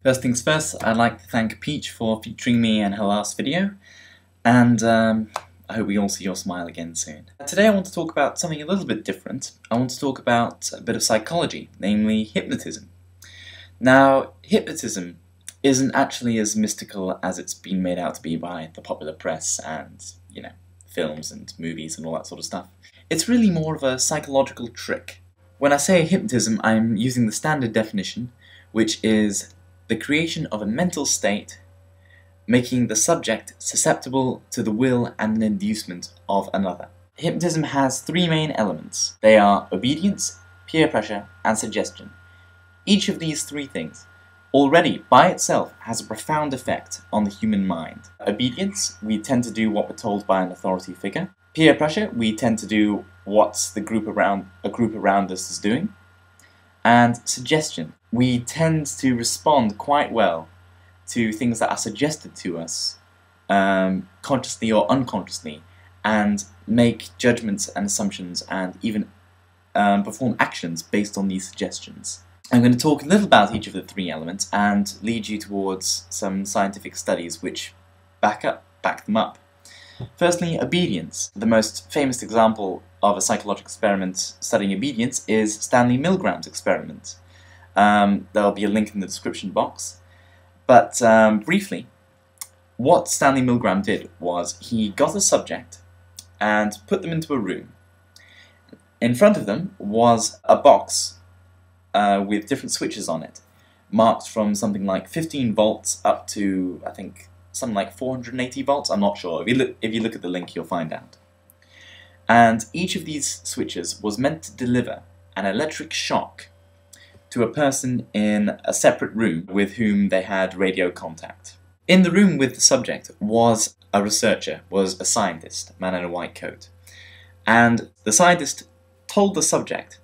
First things first, I'd like to thank Peach for featuring me in her last video, and I hope we all see your smile again soon. Today I want to talk about something a little bit different. I want to talk about a bit of psychology, namely hypnotism. Now, hypnotism isn't actually as mystical as it's been made out to be by the popular press and, films and movies and all that sort of stuff. It's really more of a psychological trick. When I say hypnotism, I'm using the standard definition, which is the creation of a mental state making the subject susceptible to the will and an inducement of another. Hypnotism has three main elements. They are obedience, peer pressure, and suggestion. Each of these three things already by itself has a profound effect on the human mind. Obedience, we tend to do what we're told by an authority figure. Peer pressure, we tend to do what a group around us is doing. And suggestion, we tend to respond quite well to things that are suggested to us, consciously or unconsciously, and make judgments and assumptions and even perform actions based on these suggestions. I'm going to talk a little about each of the three elements and lead you towards some scientific studies which back them up. Firstly, obedience. The most famous example of a psychological experiment studying obedience is Stanley Milgram's experiment. There'll be a link in the description box. But briefly, what Stanley Milgram did was he got a subject and put them into a room. In front of them was a box with different switches on it, marked from something like 15 volts up to, I think, something like 480 volts, I'm not sure. If you look at the link, you'll find out. And each of these switches was meant to deliver an electric shock to a person in a separate room with whom they had radio contact. In the room with the subject was a researcher, was a scientist, a man in a white coat. And the scientist told the subject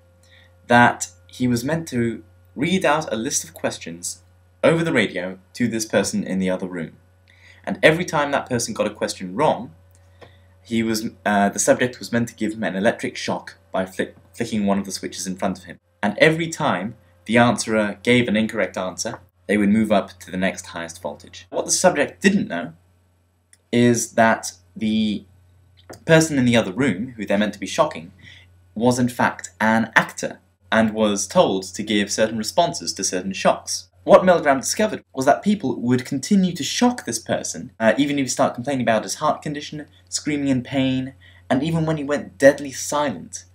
that he was meant to read out a list of questions over the radio to this person in the other room. And every time that person got a question wrong, the subject was meant to give him an electric shock by flicking one of the switches in front of him. And every time the answerer gave an incorrect answer, they would move up to the next highest voltage. What the subject didn't know is that the person in the other room, who they're meant to be shocking, was in fact an actor and was told to give certain responses to certain shocks. What Milgram discovered was that people would continue to shock this person, even if he started complaining about his heart condition, screaming in pain, and even when he went deadly silent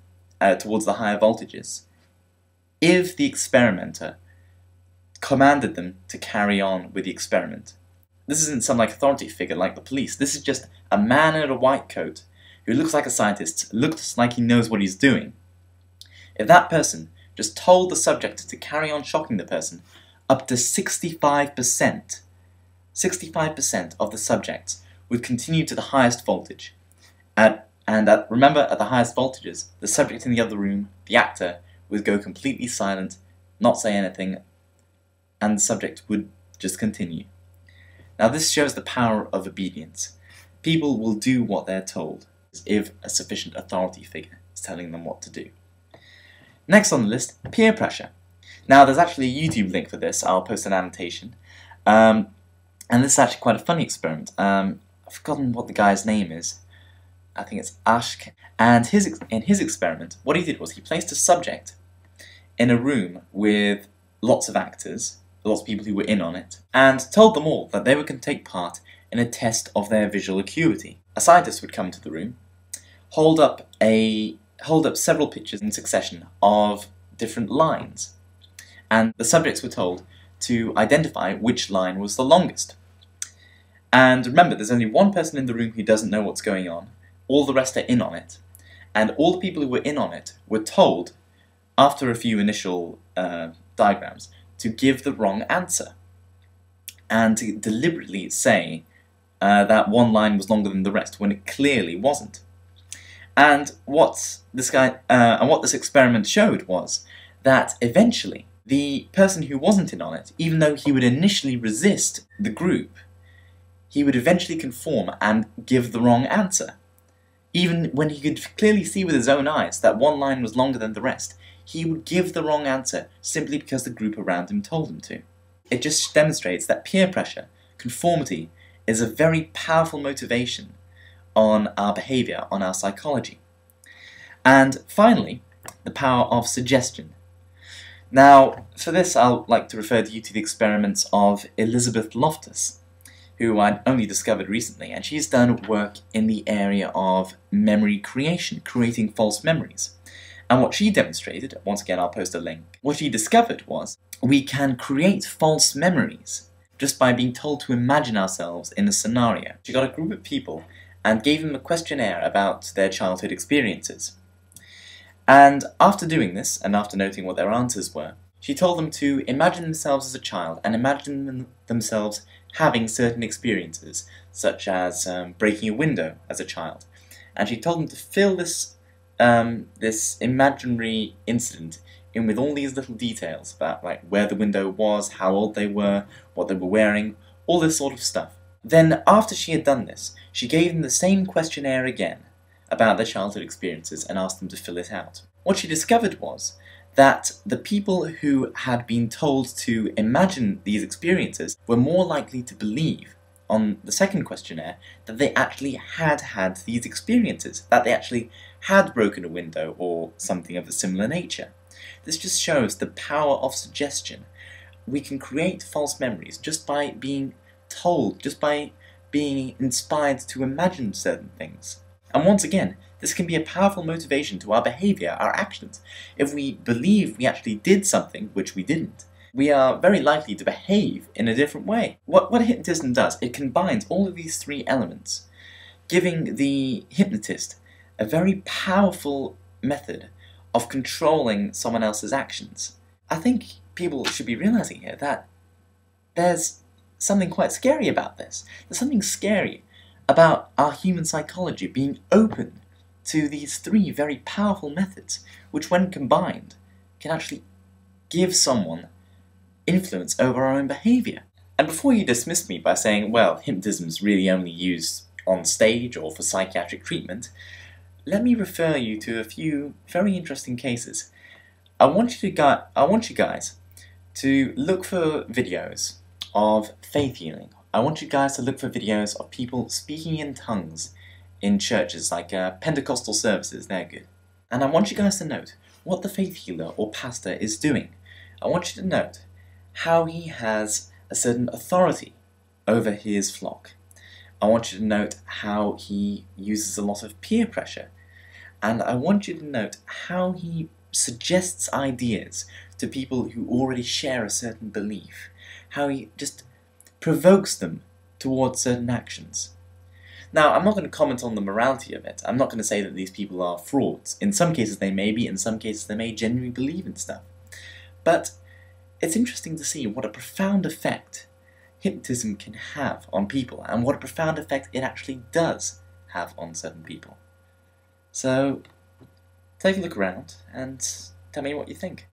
towards the higher voltages, if the experimenter commanded them to carry on with the experiment. This isn't some authority figure like the police. This is just a man in a white coat who looks like a scientist, looks like he knows what he's doing. If that person just told the subject to carry on shocking the person, up to 65% of the subjects would continue to the highest voltage. Remember, at the highest voltages, the subject in the other room, the actor, would go completely silent, not say anything, and the subject would just continue. Now this shows the power of obedience. People will do what they're told if a sufficient authority figure is telling them what to do. Next on the list, peer pressure. Now there's actually a YouTube link for this, I'll post an annotation. And this is actually quite a funny experiment. I've forgotten what the guy's name is. I think it's Ashk. And in his experiment, what he did was he placed a subject in a room with lots of actors, lots of people who were in on it, and told them all that they were going to take part in a test of their visual acuity. A scientist would come to the room, hold up several pictures in succession of different lines, and the subjects were told to identify which line was the longest. And remember, there's only one person in the room who doesn't know what's going on, all the rest are in on it, and all the people who were in on it were told, after a few initial diagrams, to give the wrong answer, and to deliberately say that one line was longer than the rest, when it clearly wasn't. And what this experiment showed was that eventually the person who wasn't in on it, even though he would initially resist the group, he would eventually conform and give the wrong answer. Even when he could clearly see with his own eyes that one line was longer than the rest, he would give the wrong answer simply because the group around him told him to. It just demonstrates that peer pressure, conformity, is a very powerful motivation on our behaviour, on our psychology. And finally, the power of suggestion. Now, for this I'd like to refer you to the experiments of Elizabeth Loftus, who I'd only discovered recently, and she's done work in the area of memory creation, creating false memories. And what she demonstrated, once again I'll post a link, what she discovered was we can create false memories just by being told to imagine ourselves in a scenario. She got a group of people and gave them a questionnaire about their childhood experiences. And after doing this, and after noting what their answers were, she told them to imagine themselves as a child and imagine themselves having certain experiences, such as breaking a window as a child. And she told them to fill this imaginary incident in with all these little details about like where the window was, how old they were, what they were wearing, all this sort of stuff. Then after she had done this, she gave them the same questionnaire again about their childhood experiences and asked them to fill it out. What she discovered was that the people who had been told to imagine these experiences were more likely to believe on the second questionnaire that they actually had these experiences, that they actually had broken a window or something of a similar nature. This just shows the power of suggestion. We can create false memories just by being told, just by being inspired to imagine certain things. And once again, this can be a powerful motivation to our behaviour, our actions. If we believe we actually did something which we didn't, we are very likely to behave in a different way. What hypnotism does, it combines all of these three elements, giving the hypnotist a very powerful method of controlling someone else's actions. I think people should be realising here that there's something quite scary about this. There's something scary about our human psychology being open to these three very powerful methods, which when combined can actually give someone influence over our own behaviour. And before you dismiss me by saying, well, hypnotism is really only used on stage or for psychiatric treatment, let me refer you to a few very interesting cases. I want you guys to look for videos of faith healing. I want you guys to look for videos of people speaking in tongues in churches, like Pentecostal services, they're good. And I want you guys to note what the faith healer or pastor is doing. I want you to note how he has a certain authority over his flock. I want you to note how he uses a lot of peer pressure. And I want you to note how he suggests ideas to people who already share a certain belief. How he just provokes them towards certain actions. Now, I'm not going to comment on the morality of it. I'm not going to say that these people are frauds. In some cases they may be, in some cases they may genuinely believe in stuff. But it's interesting to see what a profound effect hypnotism can have on people, and what a profound effect it actually does have on certain people. So, take a look around and tell me what you think.